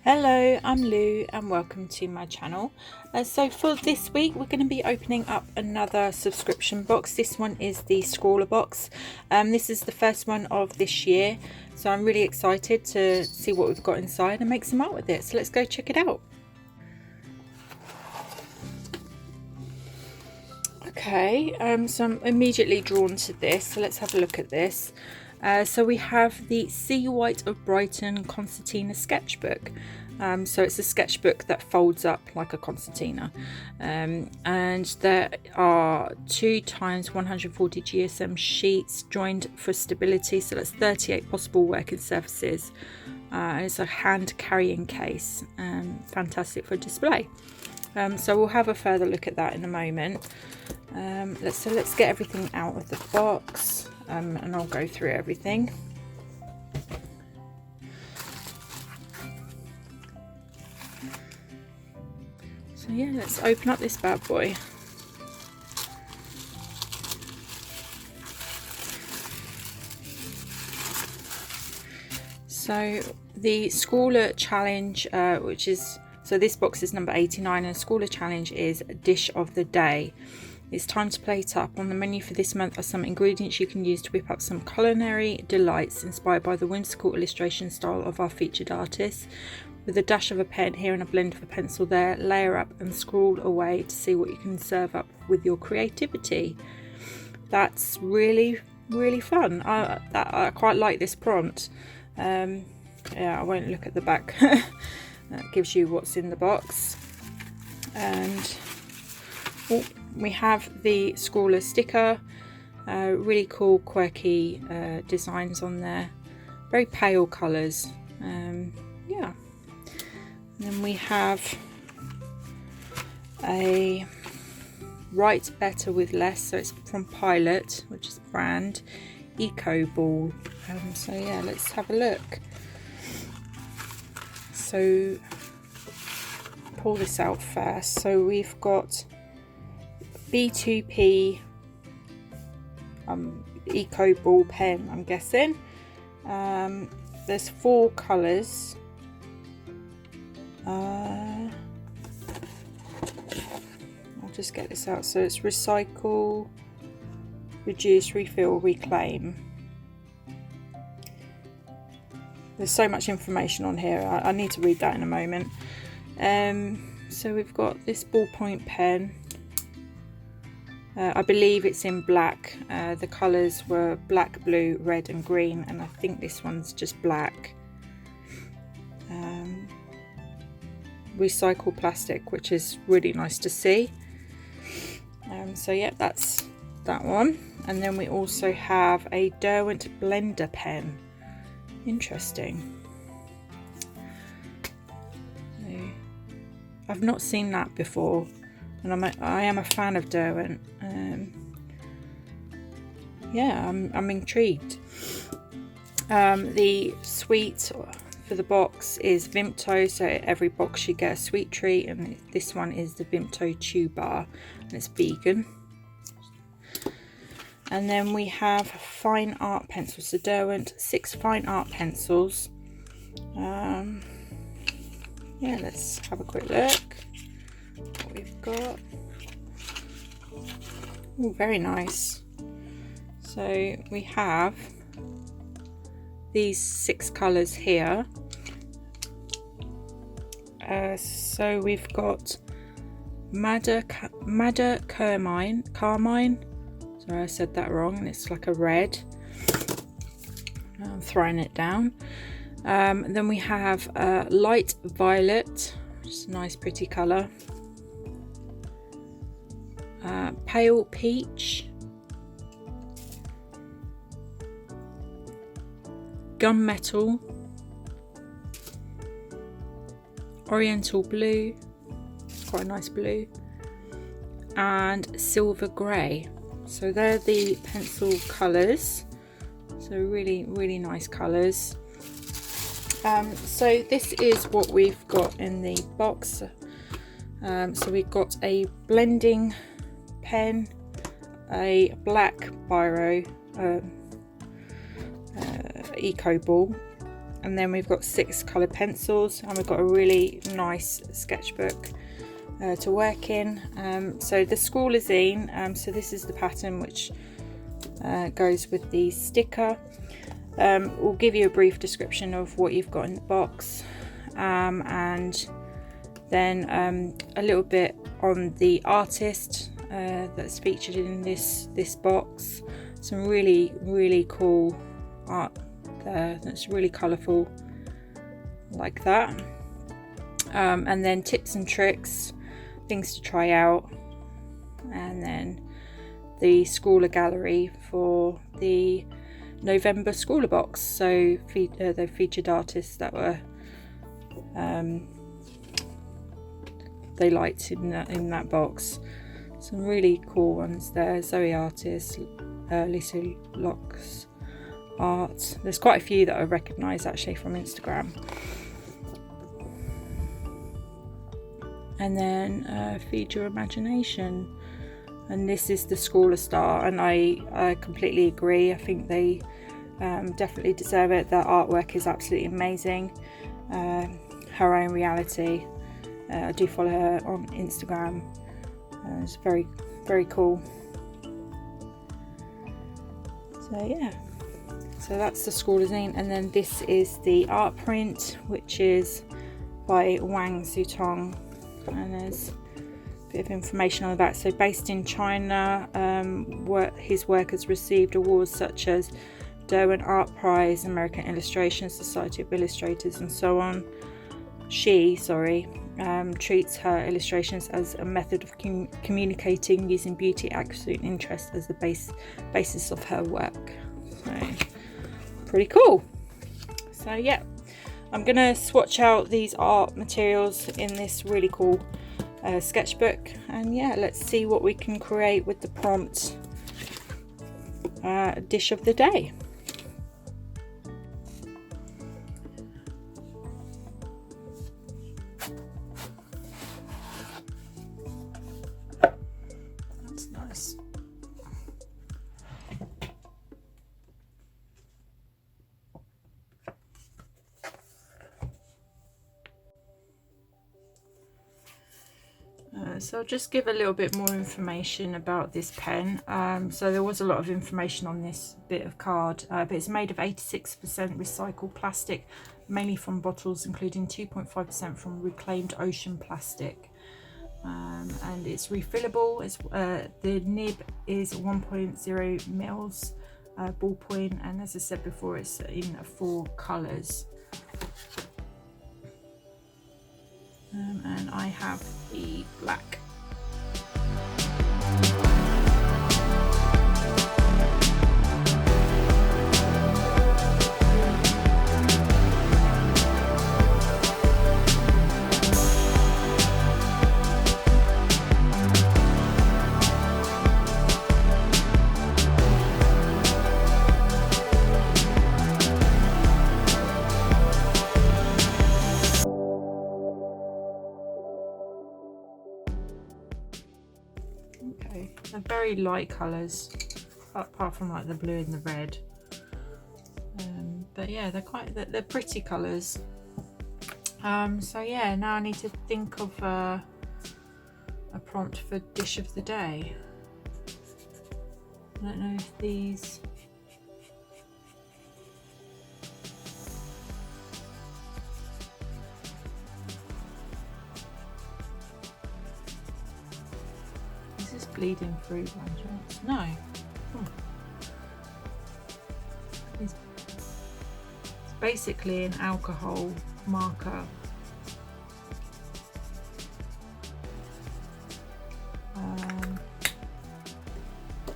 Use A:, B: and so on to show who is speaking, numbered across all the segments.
A: Hello, I'm Lou and welcome to my channel. So for this week we're going to be opening up another subscription box. This one is the ScrawlrBox. This is the first one of this year, so I'm really excited to see what we've got inside and make some art with it. So let's go check it out. Okay, so I'm immediately drawn to this, so let's have a look at this. So we have the Sea White of Brighton concertina sketchbook. So it's a sketchbook that folds up like a concertina, and there are 2 × 140 GSM sheets joined for stability, so that's 38 possible working surfaces. And it's a hand carrying case, fantastic for display. So we'll have a further look at that in a moment. Let's get everything out of the box, and I'll go through everything. So yeah, let's open up this bad boy. So the Scrawler Challenge, so this box is number 89, and Scrawler Challenge is Dish of the Day. It's time to plate up. On the menu for this month are some ingredients you can use to whip up some culinary delights inspired by the whimsical illustration style of our featured artists. With a dash of a pen here and a blend of a pencil there, layer up and scrawl away to see what you can serve up with your creativity. That's really fun. I quite like this prompt. Yeah, I won't look at the back. That gives you what's in the box. And we have the Scrawler sticker. Really cool, quirky designs on there. Very pale colours. Yeah. And then we have a Write Better with Less. So it's from Pilot, which is brand Eco Ball. So yeah, let's have a look. So pull this out first. So we've got B2P Eco Ball pen, I'm guessing. There's 4 colours. I'll just get this out. So it's recycle, reduce, refill, reclaim. There's so much information on here. I need to read that in a moment. So we've got this ballpoint pen. I believe it's in black. The colours were black, blue, red and green, and I think this one's just black. Recycle plastic, which is really nice to see. So yeah, that's that one. And then we also have a Derwent blender pen. Interesting. So, I've not seen that before, and I am a fan of Derwent. Yeah, I'm intrigued. The sweet for the box is Vimto, so every box you get a sweet treat, and this one is the Vimto Chew Bar, and it's vegan. And then we have fine art pencils, so Derwent 6 fine art pencils. Yeah, let's have a quick look what we've got. Oh, very nice. So we have these 6 colours here. So we've got Madder Carmine. Sorry, I said that wrong, and it's like a red. I'm throwing it down. Then we have Light Violet, which is a nice pretty colour. Pale Peach. Gunmetal. Oriental Blue, quite a nice blue. And Silver Grey. So they're the pencil colours. So really nice colours. So this is what we've got in the box. So we've got a blending pen, a black biro, Eco Ball, And then we've got 6 coloured pencils, and we've got a really nice sketchbook to work in. So the ScrawlrZine, so this is the pattern which goes with the sticker. We'll give you a brief description of what you've got in the box, and then a little bit on the artist that's featured in this box. Some really cool art there that's really colourful like that, and then tips and tricks, things to try out, and then the Scrawler gallery for the November ScrawlrBox. So the featured artists that were they liked in that box. Some really cool ones there. Zoe Artist, Lisa Locke's art. There's quite a few that I recognise actually from Instagram. And then Feed Your Imagination, and this is the Scrawler Star, and I completely agree. I think they definitely deserve it. Their artwork is absolutely amazing. Her Own Reality, I do follow her on Instagram. It's very cool. So yeah, so that's the ScrawlrZine, and then this is the art print, which is by Wang Zutong, and there's a bit of information on the back. So based in China, his work has received awards such as Derwent Art Prize, American Illustration Society of Illustrators, and so on. She treats her illustrations as a method of communicating, using beauty, accuracy and interest as the basis of her work. So pretty cool. So yeah, I'm gonna swatch out these art materials in this really cool sketchbook, and yeah, let's see what we can create with the prompt dish of the day. That's nice. So I'll just give a little bit more information about this pen. So there was a lot of information on this bit of card, but it's made of 86% recycled plastic, mainly from bottles, including 2.5% from reclaimed ocean plastic. And it's refillable. The nib is 1.0 mils ballpoint, and as I said before, it's in 4 colours. And I have the black. Okay, they're very light colours, apart from like the blue and the red. But yeah, they're pretty colours. So yeah, now I need to think of a prompt for dish of the day. I don't know if these. Is this bleeding through by chance? No. It's basically an alcohol marker.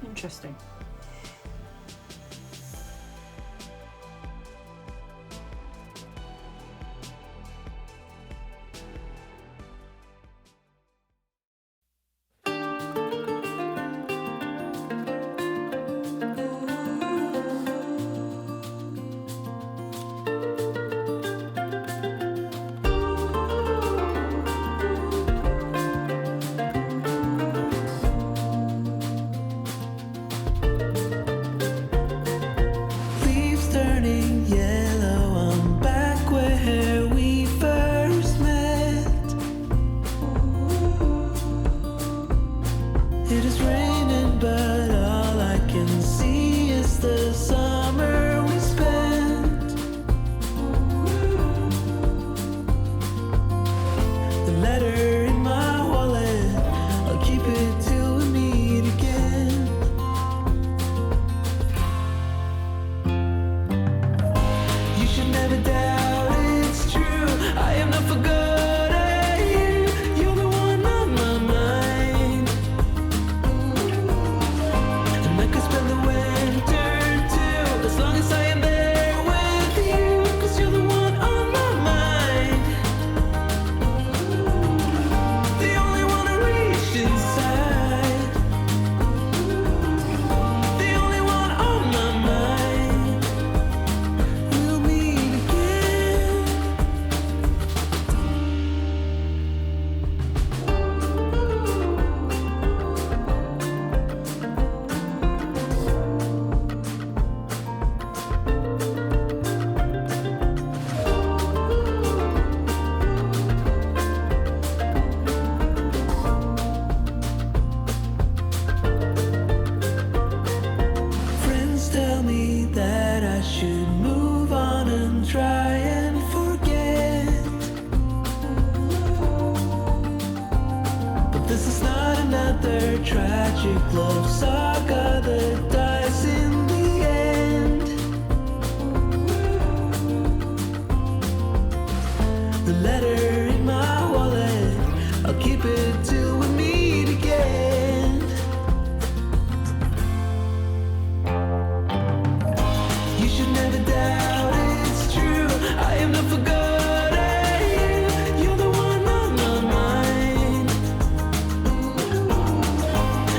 A: Interesting.
B: never doubt it's true. I am not forgotten you. You're the one on my mind. And I could spend the winter too, as long as I am there with you. 'Cause you're the one on my mind. The only one I reach inside. The only one on my mind. We'll meet again. Friends tell me that I should move on and try and forget. But this is not another tragic love saga that dies in the end. The letter in my wallet, I'll keep it till we meet again. You should never doubt it's true. I am not forgotten you. You're the one on my mind.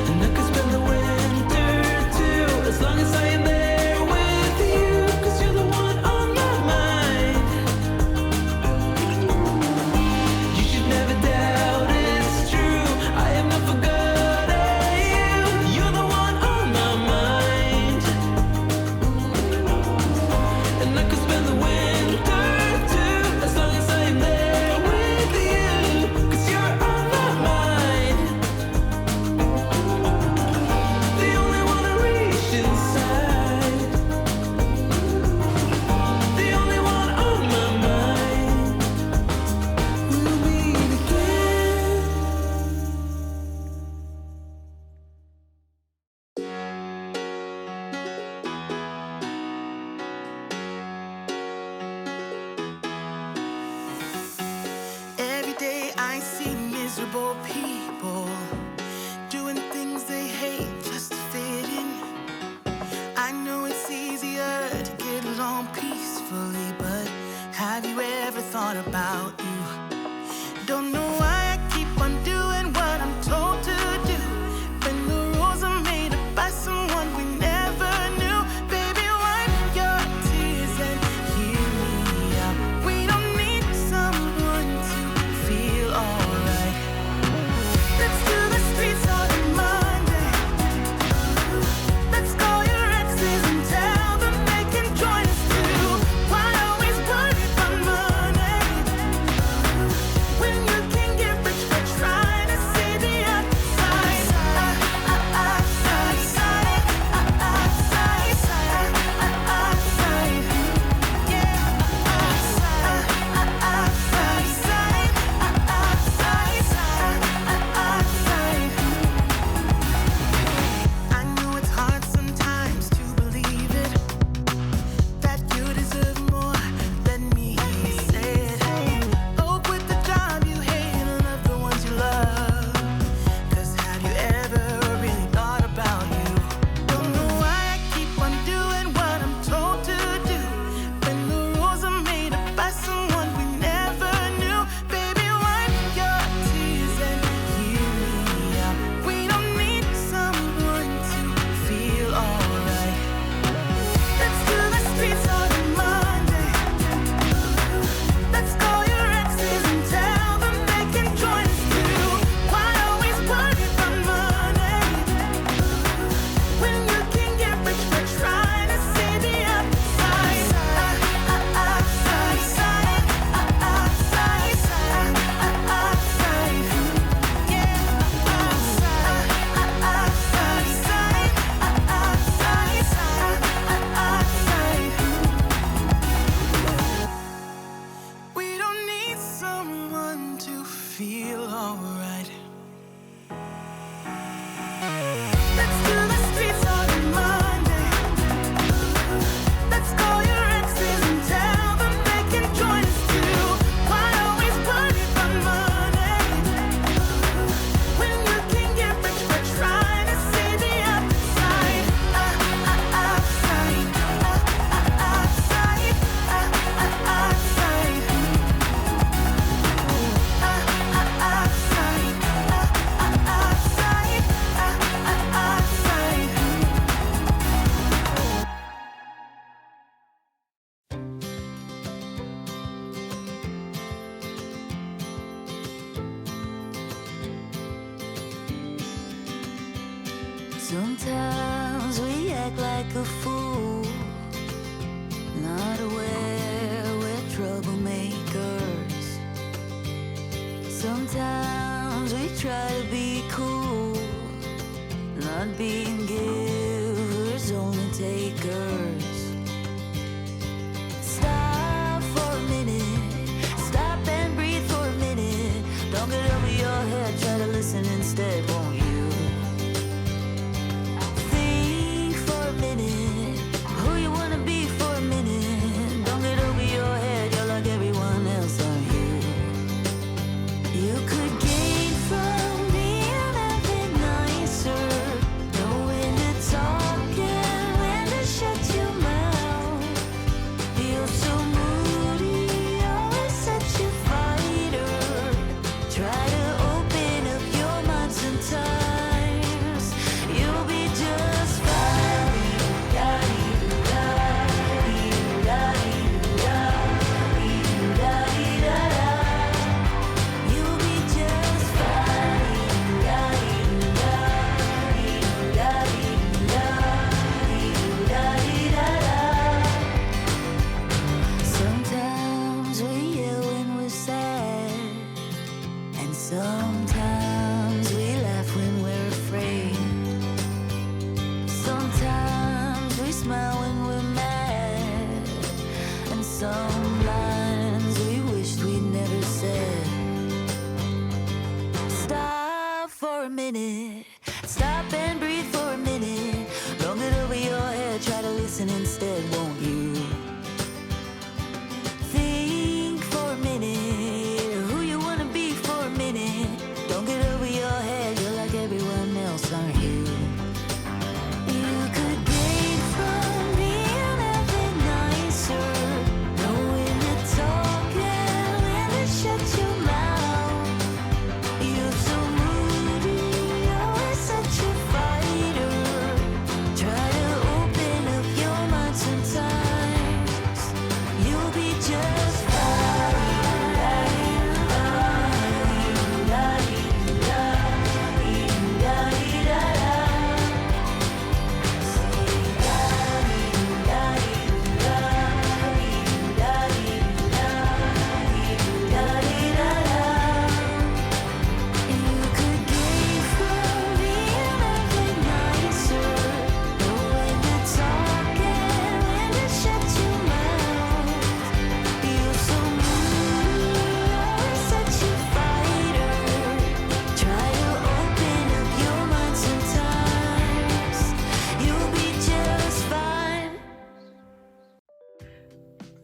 B: And I could spend the winter too, as long as I am there with you. 'Cause you're the one on my mind. You should never doubt it's true. I am not forgotten you. You're the one on my mind. And I could spend the winter too, as long as I am there with you. 'Cause you're on my mind. The only one I reach inside. The only one on my mind. We'll meet again.
C: Every day I see miserable people doing things they hate just to fit in. I know it's easier to get along peacefully, but have you ever thought about you? Don't know why I keep on doing what I'm told to do, when the rules are made up by someone we never knew. Baby, wipe your tears and hear me out. We don't need someone to feel alright. Let's do the streets on Monday. Let's call your exes and tell them they can join us too. Why always worry about money?
D: Sometimes we act like a fool, not aware we're troublemakers. Sometimes we try to be cool, not being givers, only takers. Stop for a minute, stop and breathe for a minute. Don't get over your head, try to listen instead, won't you? Think for a minute, who you wanna be for a minute. Don't get over your head, you're like everyone else, aren't you? You could gain from being a bit nicer, know when to talk and when to shut your mouth. You're so moody, always such a fighter. Try to open up your mind sometimes, you'll be just fine. You'll be just fine. Sometimes we yell when we're sad, and sometimes we laugh when we're afraid. Sometimes we smile when we're mad, and some lines we wished we'd never said. Stop for a minute, stop and breathe for a minute. Don't get over your head, try to listen instead, won't you? Think for a minute, who you wanna be for a minute. Don't get over your head, you're like everyone else, aren't you? You could gain from being a bit nicer, know when to talk and when to shut your mouth. You're so moody, always such a fighter. Try to open up your mind sometimes, you'll be just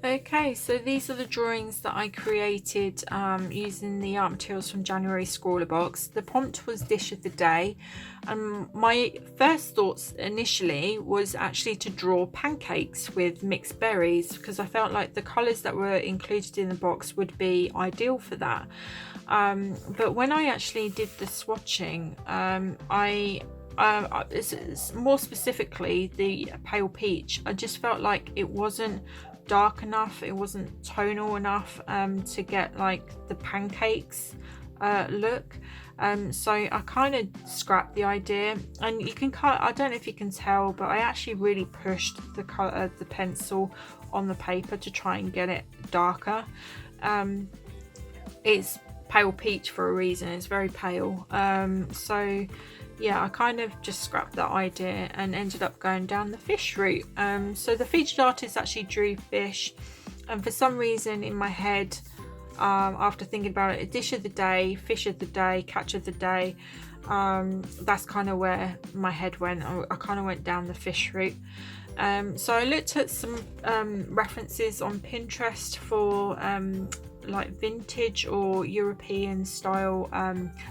A: Okay, so these are the drawings that I created using the art materials from January ScrawlrBox. The prompt was dish of the day, and my first thoughts initially was actually to draw pancakes with mixed berries, because I felt like the colours that were included in the box would be ideal for that. But when I actually did the swatching, it's more specifically the pale peach, I just felt like it wasn't dark enough, it wasn't tonal enough to get like the pancakes look. So I kind of scrapped the idea, and you can I don't know if you can tell, but I actually really pushed the color, the pencil on the paper to try and get it darker. It's pale peach for a reason, it's very pale. So yeah, I kind of just scrapped that idea and ended up going down the fish route. So the featured artist actually drew fish, and for some reason in my head, after thinking about it, a dish of the day, fish of the day, catch of the day, that's kind of where my head went. I kind of went down the fish route. So I looked at some references on Pinterest for like vintage or European style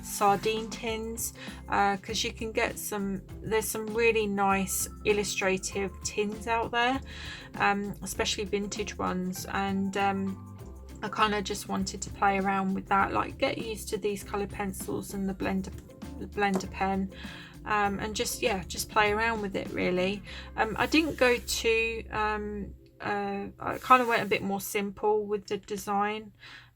A: sardine tins, because you can get there's some really nice illustrative tins out there, especially vintage ones, and I kind of just wanted to play around with that, like get used to these colored pencils and the blender pen, and just play around with it really. I didn't go too I kind of went a bit more simple with the design.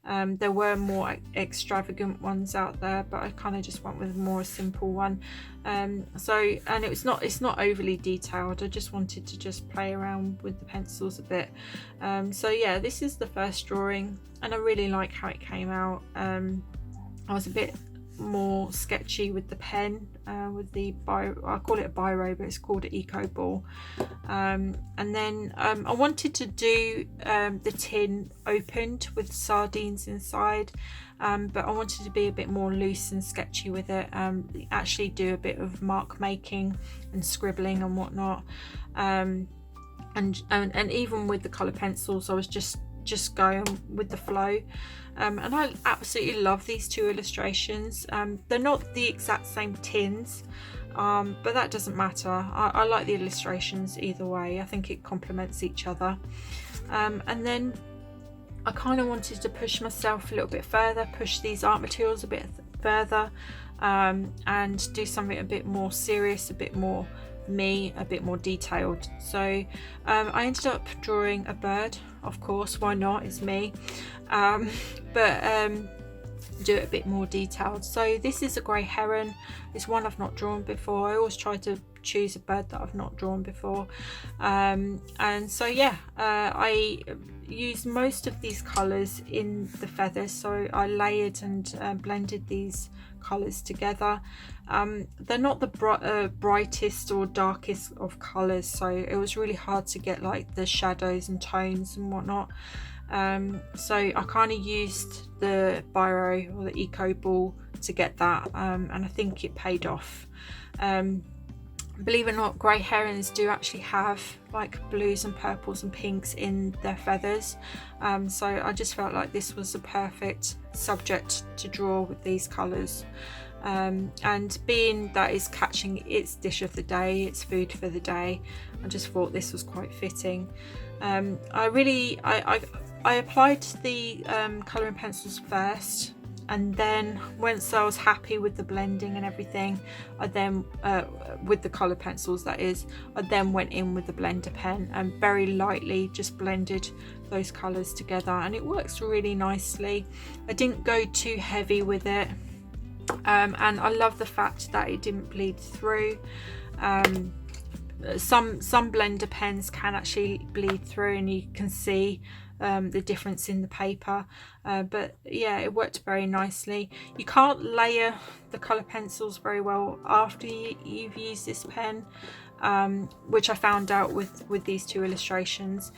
A: There were more extravagant ones out there, but I kind of just went with a more simple one. And it's not overly detailed. I just wanted to just play around with the pencils a bit. So yeah, this is the first drawing, and I really like how it came out. I was a bit more sketchy with the pen, with the biro. I call it a biro, but it's called an Eco Ball. And then I wanted to do the tin opened with sardines inside, but I wanted to be a bit more loose and sketchy with it, actually do a bit of mark making and scribbling and whatnot, and even with the colour pencils I was just going with the flow. And I absolutely love these two illustrations. They're not the exact same tins, but that doesn't matter. I like the illustrations either way. I think it complements each other. And then I kind of wanted to push myself a little bit further, push these art materials a bit further, and do something a bit more serious, a bit more me, a bit more detailed. So I ended up drawing a bird, of course, why not, it's me, but do it a bit more detailed. So this is a grey heron. It's one I've not drawn before. I always try to choose a bird that I've not drawn before, and so yeah, I used most of these colours in the feathers, so I layered and blended these colours together. They're not the brightest or darkest of colours, so it was really hard to get like the shadows and tones and whatnot. So I kind of used the biro or the Eco Ball to get that, and I think it paid off. Believe it or not, grey herons do actually have like blues and purples and pinks in their feathers, so I just felt like this was a perfect subject to draw with these colours, and being that is catching its dish of the day, its food for the day, I just thought this was quite fitting. I applied the colouring pencils first, and then once I was happy with the blending and everything, I then with the colour pencils that is, I then went in with the blender pen and very lightly just blended those colours together, and it works really nicely. I didn't go too heavy with it, and I love the fact that it didn't bleed through. Some blender pens can actually bleed through, and you can see the difference in the paper, but yeah, it worked very nicely. You can't layer the colour pencils very well after you've used this pen, which I found out with these two illustrations,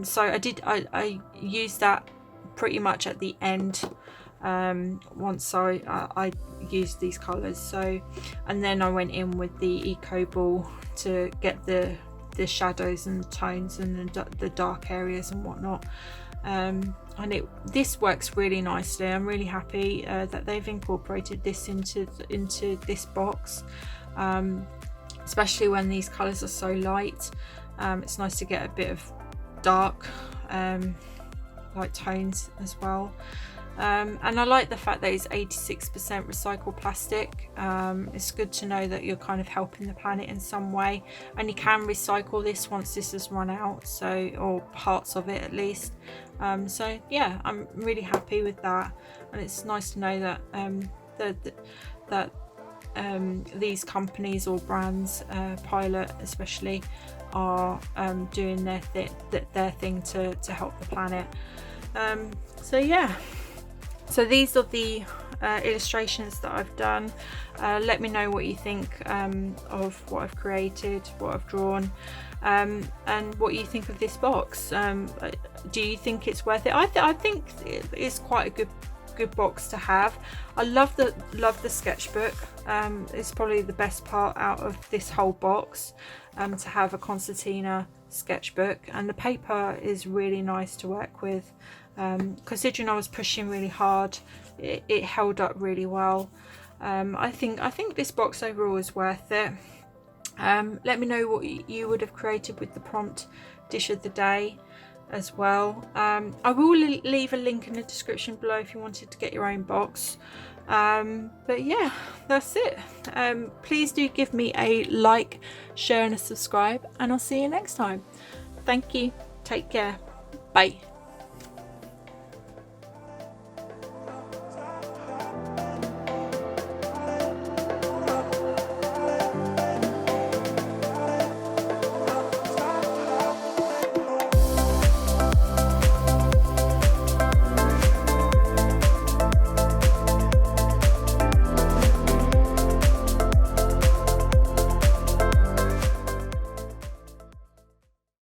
A: so I used that pretty much at the end, once I used these colours. So, and then I went in with the Eco Ball to get the shadows and tones and the dark areas and whatnot, and this works really nicely. I'm really happy that they've incorporated this into this box, especially when these colours are so light. It's nice to get a bit of dark light tones as well. And I like the fact that it's 86% recycled plastic. It's good to know that you're kind of helping the planet in some way, and you can recycle this once this has run out, so, or parts of it at least. So yeah, I'm really happy with that, and it's nice to know that these companies or brands, Pilot especially, are doing their thing to help the planet. So yeah. So these are the illustrations that I've done. Let me know what you think of what I've created, what I've drawn, and what you think of this box. Do you think it's worth it? I think it's quite a good box to have. I love the sketchbook. It's probably the best part out of this whole box, to have a concertina sketchbook, and the paper is really nice to work with. Considering I was pushing really hard, it held up really well. I think this box overall is worth it. Let me know what you would have created with the prompt dish of the day as well. I will leave a link in the description below if you wanted to get your own box. But yeah, that's it. Please do give me a like, share and a subscribe, and I'll see you next time. Thank you. Take care. Bye.